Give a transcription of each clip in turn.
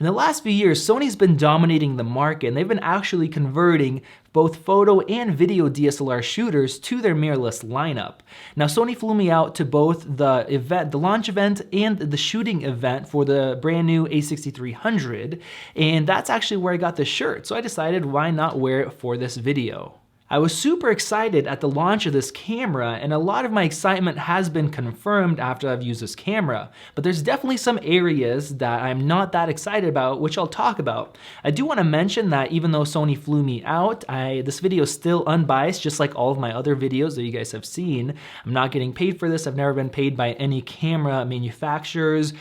In the last few years, Sony's been dominating the market, and they've been actually converting both photo and video DSLR shooters to their mirrorless lineup. Now, Sony flew me out to both the launch event and the shooting event for the brand new A6300, and that's actually where I got this shirt. So I decided why not wear it for this video. I was super excited at the launch of this camera, and a lot of my excitement has been confirmed after I've used this camera, but there's definitely some areas that I'm not that excited about, which I'll talk about. I do want to mention that even though Sony flew me out, this video is still unbiased, just like all of my other videos that you guys have seen. I'm not getting paid for this. I've never been paid by any camera manufacturers.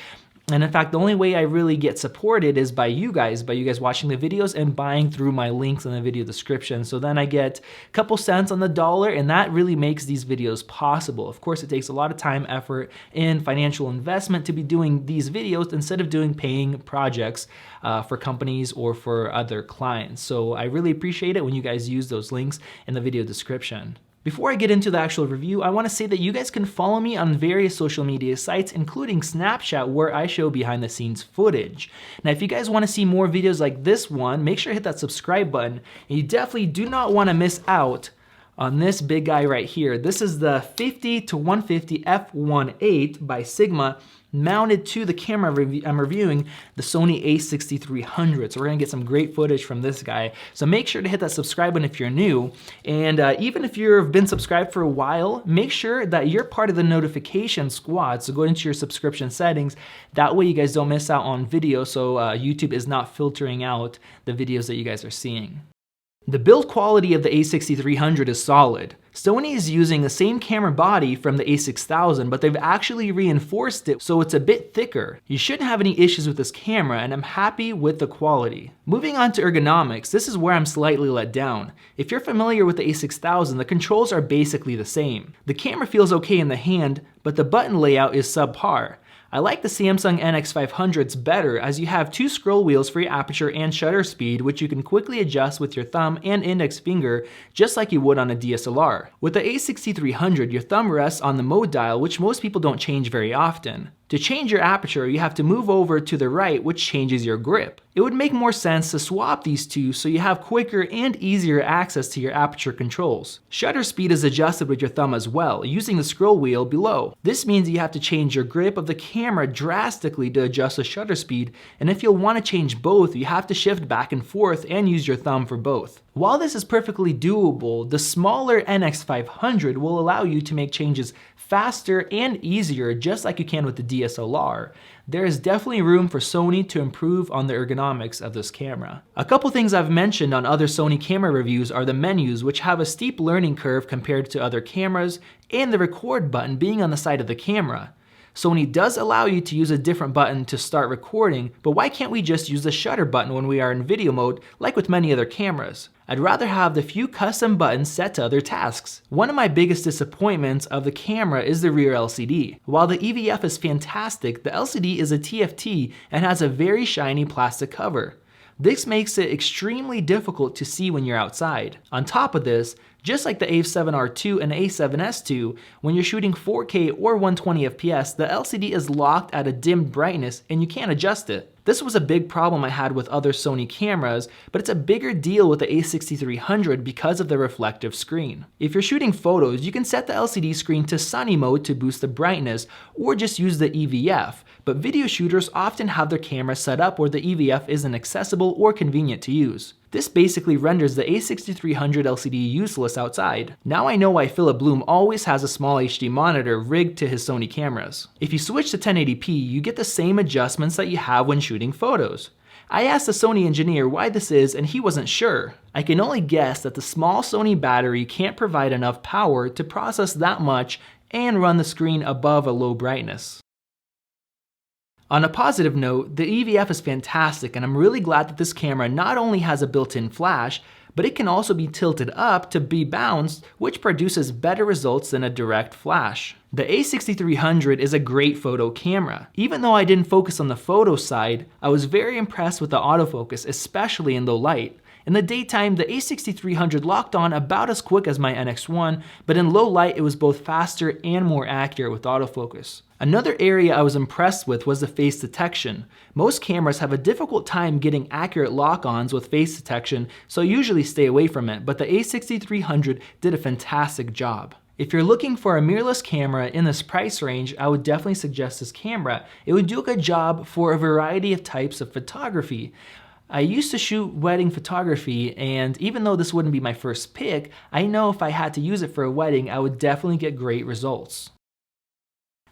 And in fact, the only way I really get supported is by you guys watching the videos and buying through my links in the video description. So then I get a couple cents on the dollar, and that really makes these videos possible. Of course, it takes a lot of time, effort, and financial investment to be doing these videos instead of doing paying projects for companies or for other clients. So I really appreciate it when you guys use those links in the video description. Before I get into the actual review, I want to say that you guys can follow me on various social media sites, including Snapchat, where I show behind the scenes footage. Now, if you guys want to see more videos like this one, make sure to hit that subscribe button. And you definitely do not want to miss out on this big guy right here. This is the 50-150 f1.8 by Sigma, mounted to the camera I'm reviewing, the Sony A6300. So we're gonna get some great footage from this guy. So make sure to hit that subscribe button if you're new. And even if you've been subscribed for a while, make sure that you're part of the notification squad. So go into your subscription settings. That way you guys don't miss out on videos, so YouTube is not filtering out the videos that you guys are seeing. The build quality of the A6300 is solid. Sony is using the same camera body from the A6000, but they've actually reinforced it so it's a bit thicker. You shouldn't have any issues with this camera, and I'm happy with the quality. Moving on to ergonomics, this is where I'm slightly let down. If you're familiar with the A6000, the controls are basically the same. The camera feels okay in the hand, but the button layout is subpar. I like the Samsung NX500s better, as you have two scroll wheels for your aperture and shutter speed, which you can quickly adjust with your thumb and index finger, just like you would on a DSLR. With the A6300, your thumb rests on the mode dial, which most people don't change very often. To change your aperture, you have to move over to the right, which changes your grip. It would make more sense to swap these two so you have quicker and easier access to your aperture controls. Shutter speed is adjusted with your thumb as well, using the scroll wheel below. This means you have to change your grip of the camera drastically to adjust the shutter speed, and if you'll want to change both, you have to shift back and forth and use your thumb for both. While this is perfectly doable, the smaller NX500 will allow you to make changes faster and easier, just like you can with the DSLR. There is definitely room for Sony to improve on the ergonomics of this camera. A couple things I've mentioned on other Sony camera reviews are the menus, which have a steep learning curve compared to other cameras, and the record button being on the side of the camera. Sony does allow you to use a different button to start recording, but why can't we just use the shutter button when we are in video mode, like with many other cameras? I'd rather have the few custom buttons set to other tasks. One of my biggest disappointments of the camera is the rear LCD. While the EVF is fantastic, the LCD is a TFT and has a very shiny plastic cover. This makes it extremely difficult to see when you're outside. On top of this, just like the A7R II and A7S II, when you're shooting 4K or 120 FPS, the LCD is locked at a dimmed brightness and you can't adjust it. This was a big problem I had with other Sony cameras, but it's a bigger deal with the A6300 because of the reflective screen. If you're shooting photos, you can set the LCD screen to sunny mode to boost the brightness, or just use the EVF, but video shooters often have their cameras set up where the EVF isn't accessible or convenient to use. This basically renders the A6300 LCD useless outside. Now I know why Philip Bloom always has a small HD monitor rigged to his Sony cameras. If you switch to 1080p, you get the same adjustments that you have when shooting photos. I asked the Sony engineer why this is, and he wasn't sure. I can only guess that the small Sony battery can't provide enough power to process that much and run the screen above a low brightness. On a positive note, the EVF is fantastic, and I'm really glad that this camera not only has a built-in flash, but it can also be tilted up to be bounced, which produces better results than a direct flash. The A6300 is a great photo camera. Even though I didn't focus on the photo side, I was very impressed with the autofocus, especially in low light. In the daytime, the A6300 locked on about as quick as my NX1, but in low light it was both faster and more accurate with autofocus. Another area I was impressed with was the face detection. Most cameras have a difficult time getting accurate lock-ons with face detection, so I usually stay away from it, but the A6300 did a fantastic job. If you're looking for a mirrorless camera in this price range, I would definitely suggest this camera. It would do a good job for a variety of types of photography. I used to shoot wedding photography, and even though this wouldn't be my first pick, I know if I had to use it for a wedding, I would definitely get great results.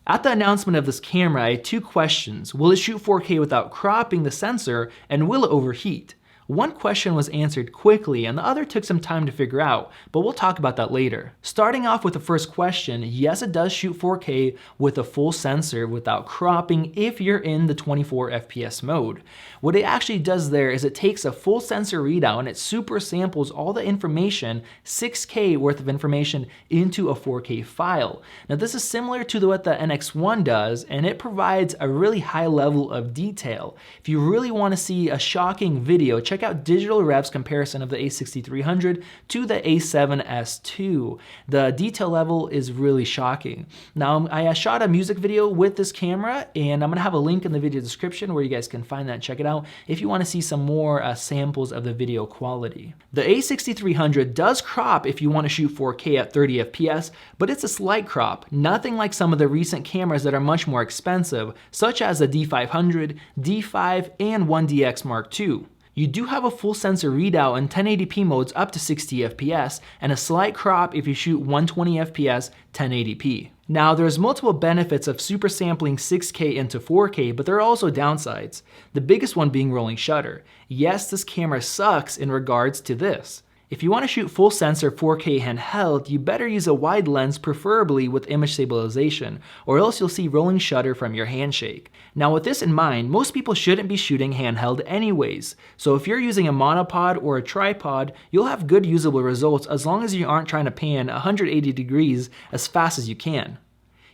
At the announcement of this camera, I had two questions. Will it shoot 4K without cropping the sensor, and will it overheat? One question was answered quickly and the other took some time to figure out, but we'll talk about that later. Starting off with the first question, yes, it does shoot 4K with a full sensor without cropping if you're in the 24 FPS mode. What it actually does there is it takes a full sensor readout and it super samples all the information, 6K worth of information, into a 4K file. Now this is similar to what the NX1 does, and it provides a really high level of detail. If you really want to see a shocking video, check out Digital Rev's comparison of the A6300 to the A7S II. The detail level is really shocking. Now I shot a music video with this camera and I'm gonna have a link in the video description where you guys can find that and check it out if you want to see some more samples of the video quality. The A6300 does crop if you want to shoot 4K at 30 FPS, but it's a slight crop, nothing like some of the recent cameras that are much more expensive, such as the D500, D5, and 1DX Mark II. You do have a full sensor readout in 1080p modes up to 60 FPS and a slight crop if you shoot 120 FPS 1080p. Now there's multiple benefits of super sampling 6K into 4K, but there are also downsides. The biggest one being rolling shutter. Yes, this camera sucks in regards to this. If you want to shoot full sensor 4K handheld, you better use a wide lens, preferably with image stabilization, or else you'll see rolling shutter from your handshake. Now with this in mind, most people shouldn't be shooting handheld anyways, so if you're using a monopod or a tripod, you'll have good usable results as long as you aren't trying to pan 180 degrees as fast as you can.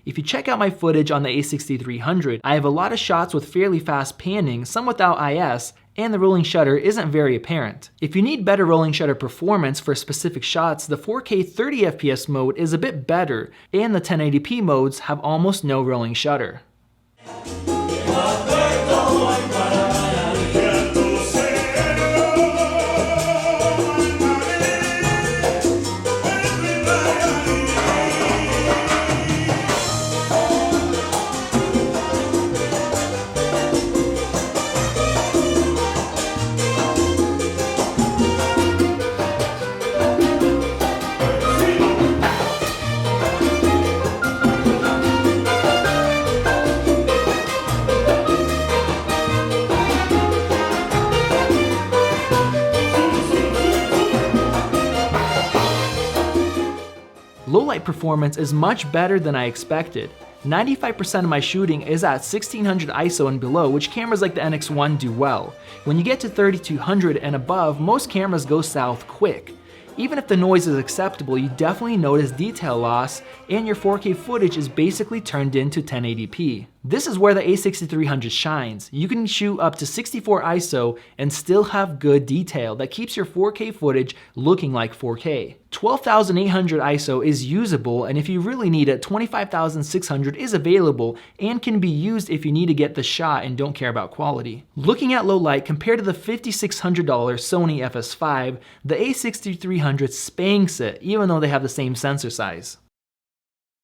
If you check out my footage on the A6300, I have a lot of shots with fairly fast panning, some without IS, and the rolling shutter isn't very apparent. If you need better rolling shutter performance for specific shots, the 4K 30 FPS mode is a bit better, and the 1080p modes have almost no rolling shutter. Low-light performance is much better than I expected. 95% of my shooting is at 1600 ISO and below, which cameras like the NX1 do well. When you get to 3200 and above, most cameras go south quick. Even if the noise is acceptable, you definitely notice detail loss, and your 4K footage is basically turned into 1080p. This is where the A6300 shines. You can shoot up to 64 ISO and still have good detail that keeps your 4K footage looking like 4K. 12,800 ISO is usable, and if you really need it, 25,600 is available and can be used if you need to get the shot and don't care about quality. Looking at low light, compared to the $5,600 Sony FS5, the A6300 spanks it, even though they have the same sensor size.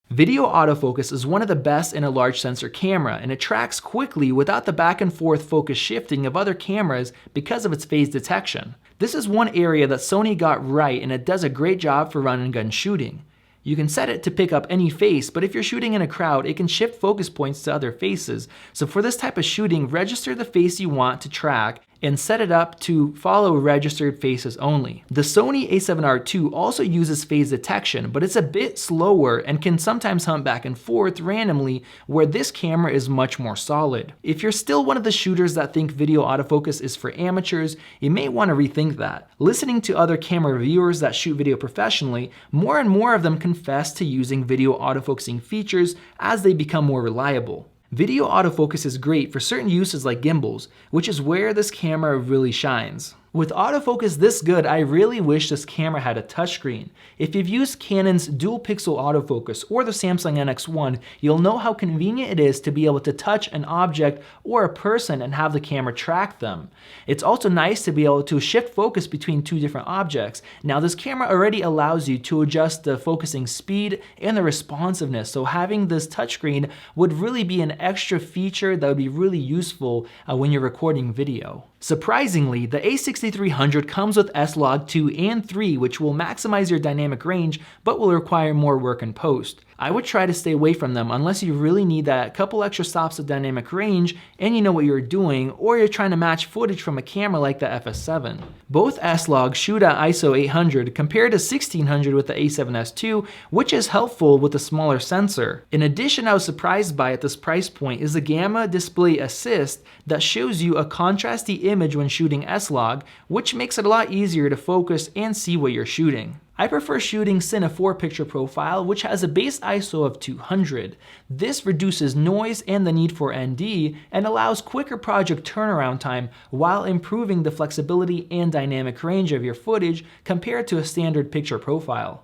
Video autofocus is one of the best in a large sensor camera, and it tracks quickly without the back and forth focus shifting of other cameras because of its phase detection. This is one area that Sony got right, and it does a great job for run and gun shooting. You can set it to pick up any face, but if you're shooting in a crowd, it can shift focus points to other faces. So for this type of shooting, register the face you want to track and set it up to follow registered faces only. The Sony A7R II also uses phase detection, but it's a bit slower and can sometimes hump back and forth randomly, where this camera is much more solid. If you're still one of the shooters that think video autofocus is for amateurs, you may want to rethink that. Listening to other camera reviewers that shoot video professionally, more and more of them confess to using video autofocusing features as they become more reliable. Video autofocus is great for certain uses like gimbals, which is where this camera really shines. With autofocus this good, I really wish this camera had a touchscreen. If you've used Canon's dual pixel autofocus or the Samsung NX1, you'll know how convenient it is to be able to touch an object or a person and have the camera track them. It's also nice to be able to shift focus between two different objects. Now this camera already allows you to adjust the focusing speed and the responsiveness, so having this touchscreen would really be an extra feature that would be really useful when you're recording video. Surprisingly, the A6300 comes with S-Log 2 and 3, which will maximize your dynamic range, but will require more work in post. I would try to stay away from them unless you really need that couple extra stops of dynamic range and you know what you're doing, or you're trying to match footage from a camera like the FS7. Both S-Logs shoot at ISO 800 compared to 1600 with the A7S II, which is helpful with a smaller sensor. In addition, I was surprised by at this price point is the Gamma Display Assist that shows you a contrasty image when shooting S-Log, which makes it a lot easier to focus and see what you're shooting. I prefer shooting Cine 4 picture profile, which has a base ISO of 200. This reduces noise and the need for ND and allows quicker project turnaround time while improving the flexibility and dynamic range of your footage compared to a standard picture profile.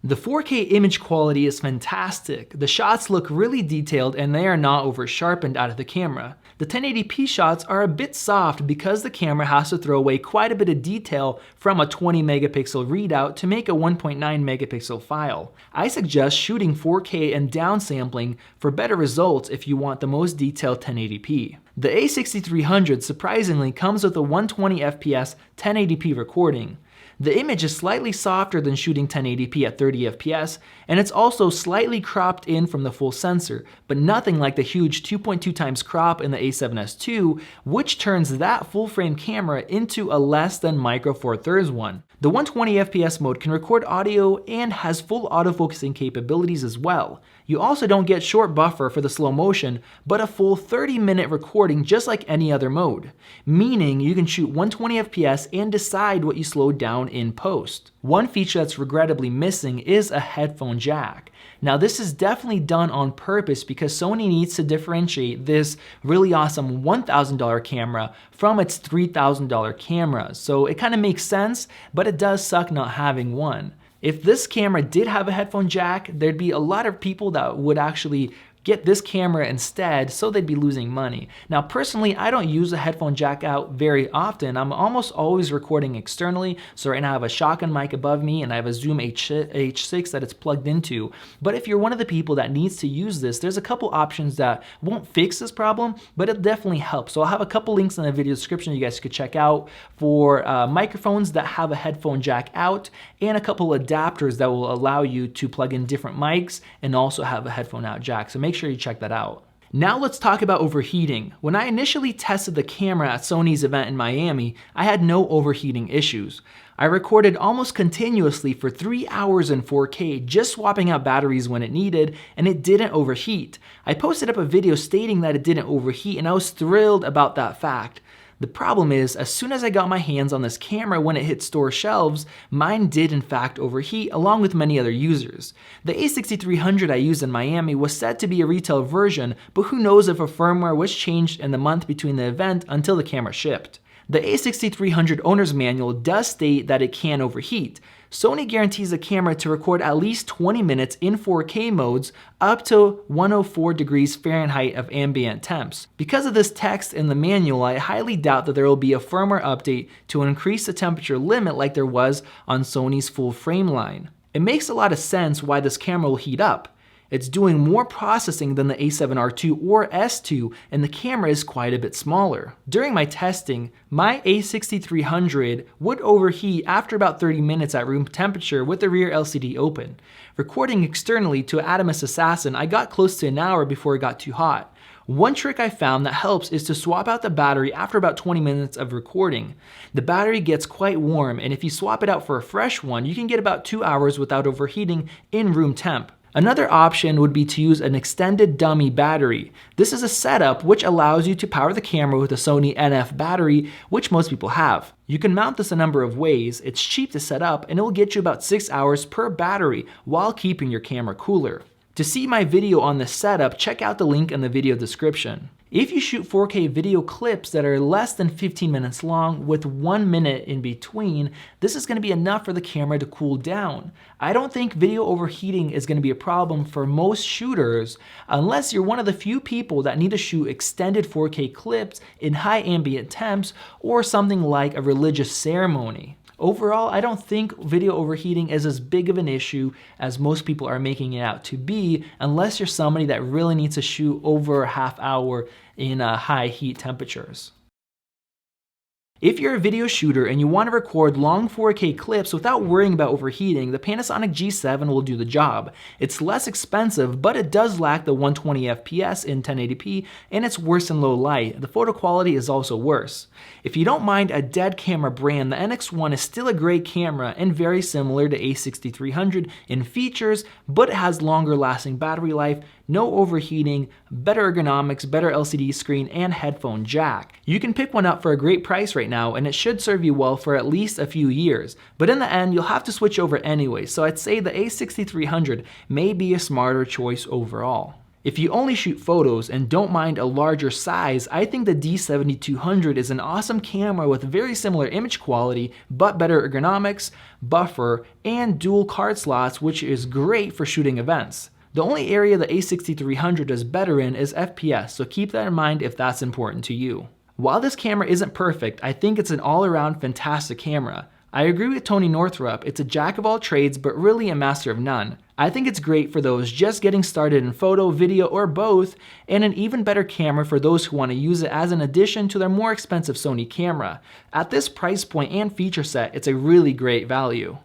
The 4K image quality is fantastic. The shots look really detailed and they are not over sharpened out of the camera. The 1080p shots are a bit soft because the camera has to throw away quite a bit of detail from a 20 megapixel readout to make a 1.9 megapixel file. I suggest shooting 4K and downsampling for better results if you want the most detailed 1080p. The A6300 surprisingly comes with a 120 FPS 1080p recording. The image is slightly softer than shooting 1080p at 30 FPS, and it's also slightly cropped in from the full sensor, but nothing like the huge 2.2 times crop in the A7S II, which turns that full frame camera into a less than micro four thirds one. The 120 FPS mode can record audio and has full autofocusing capabilities as well. You also don't get short buffer for the slow motion, but a full 30-minute recording just like any other mode, meaning you can shoot 120 FPS and decide what you slow down in post. One feature that's regrettably missing is a headphone jack. Now this is definitely done on purpose because Sony needs to differentiate this really awesome $1,000 camera from its $3,000 camera. So it kind of makes sense, but it does suck not having one. If this camera did have a headphone jack, there'd be a lot of people that would actually get this camera instead, so they'd be losing money. Now personally, I don't use a headphone jack out very often. I'm almost always recording externally. So right now I have a shotgun mic above me and I have a Zoom H6 that it's plugged into. But if you're one of the people that needs to use this, there's a couple options that won't fix this problem, but it definitely helps. So I'll have a couple links in the video description you guys could check out for microphones that have a headphone jack out, and a couple adapters that will allow you to plug in different mics and also have a headphone out jack. So make sure you check that out. Now let's talk about overheating. When I initially tested the camera at Sony's event in Miami, I had no overheating issues. I recorded almost continuously for 3 hours in 4K, just swapping out batteries when it needed, and it didn't overheat. I posted up a video stating that it didn't overheat, and I was thrilled about that fact. The problem is, as soon as I got my hands on this camera when it hit store shelves, mine did in fact overheat along with many other users. The A6300 I used in Miami was said to be a retail version, but who knows if a firmware was changed in the month between the event until the camera shipped. The A6300 owner's manual does state that it can overheat. Sony guarantees the camera to record at least 20 minutes in 4K modes up to 104 degrees Fahrenheit of ambient temps. Because of this text in the manual, I highly doubt that there will be a firmware update to increase the temperature limit like there was on Sony's full frame line. It makes a lot of sense why this camera will heat up. It's doing more processing than the A7R II or S2, and the camera is quite a bit smaller. During my testing, my A6300 would overheat after about 30 minutes at room temperature with the rear LCD open. Recording externally to Adamus Assassin, I got close to an hour before it got too hot. One trick I found that helps is to swap out the battery after about 20 minutes of recording. The battery gets quite warm, and if you swap it out for a fresh one, you can get about 2 hours without overheating in room temp. Another option would be to use an extended dummy battery. This is a setup which allows you to power the camera with a Sony NF battery, which most people have. You can mount this a number of ways, it's cheap to set up, and it will get you about 6 hours per battery while keeping your camera cooler. To see my video on this setup, check out the link in the video description. If you shoot 4K video clips that are less than 15 minutes long with 1 minute in between, this is going to be enough for the camera to cool down. I don't think video overheating is going to be a problem for most shooters unless you're one of the few people that need to shoot extended 4K clips in high ambient temps or something like a religious ceremony. Overall, I don't think video overheating is as big of an issue as most people are making it out to be, unless you're somebody that really needs to shoot over a half hour in high heat temperatures. If you're a video shooter and you want to record long 4K clips without worrying about overheating, the Panasonic G7 will do the job. It's less expensive, but it does lack the 120 FPS in 1080p, and it's worse in low light. The photo quality is also worse. If you don't mind a dead camera brand, the NX1 is still a great camera and very similar to A6300 in features, but it has longer lasting battery life, no overheating, better ergonomics, better LCD screen, and headphone jack. You can pick one up for a great price right now, and it should serve you well for at least a few years. But in the end, you'll have to switch over anyway, so I'd say the A6300 may be a smarter choice overall. If you only shoot photos and don't mind a larger size, I think the D7200 is an awesome camera with very similar image quality, but better ergonomics, buffer, and dual card slots, which is great for shooting events. The only area the A6300 is better in is FPS, so keep that in mind if that's important to you. While this camera isn't perfect, I think it's an all-around fantastic camera. I agree with Tony Northrup, it's a jack of all trades but really a master of none. I think it's great for those just getting started in photo, video, or both, and an even better camera for those who want to use it as an addition to their more expensive Sony camera. At this price point and feature set, it's a really great value.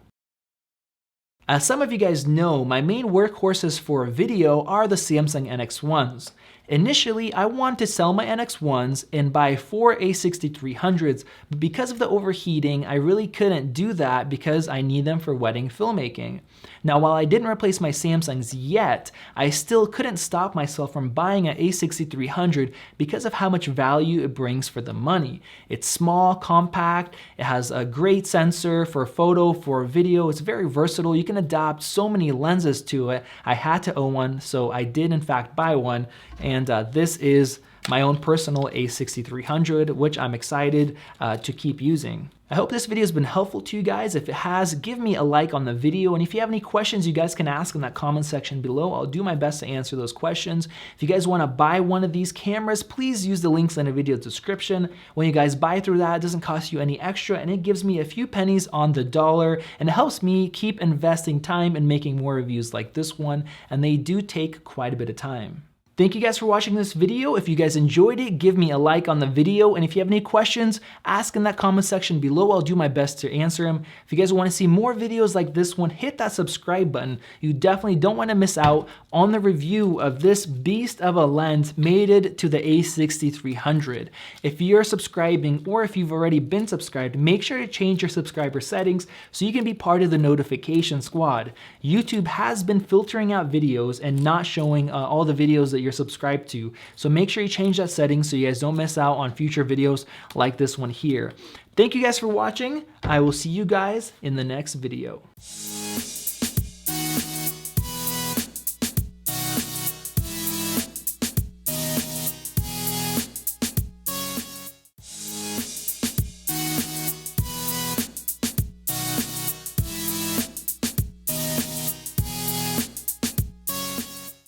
As some of you guys know, my main workhorses for video are the Samsung NX1s. Initially, I wanted to sell my NX1s and buy 4 A6300s, but because of the overheating, I really couldn't do that because I need them for wedding filmmaking. Now, while I didn't replace my Samsungs yet, I still couldn't stop myself from buying an A6300 because of how much value it brings for the money. It's small, compact, it has a great sensor for photo, for video, it's very versatile, you can adapt so many lenses to it. I had to own one, so I did in fact buy one, and this is my own personal A6300, which I'm excited to keep using. I hope this video has been helpful to you guys. If it has, give me a like on the video, and if you have any questions you guys can ask in that comment section below, I'll do my best to answer those questions. If you guys want to buy one of these cameras, please use the links in the video description. When you guys buy through that, it doesn't cost you any extra, and it gives me a few pennies on the dollar, and it helps me keep investing time in making more reviews like this one, and they do take quite a bit of time. Thank you guys for watching this video. If you guys enjoyed it, give me a like on the video. And if you have any questions, ask in that comment section below. I'll do my best to answer them. If you guys want to see more videos like this one, hit that subscribe button. You definitely don't want to miss out on the review of this beast of a lens mated to the A6300. If you're subscribing or if you've already been subscribed, make sure to change your subscriber settings so you can be part of the notification squad. YouTube has been filtering out videos and not showing all the videos that you're subscribed to. So make sure you change that setting so you guys don't miss out on future videos like this one here. Thank you guys for watching. I will see you guys in the next video.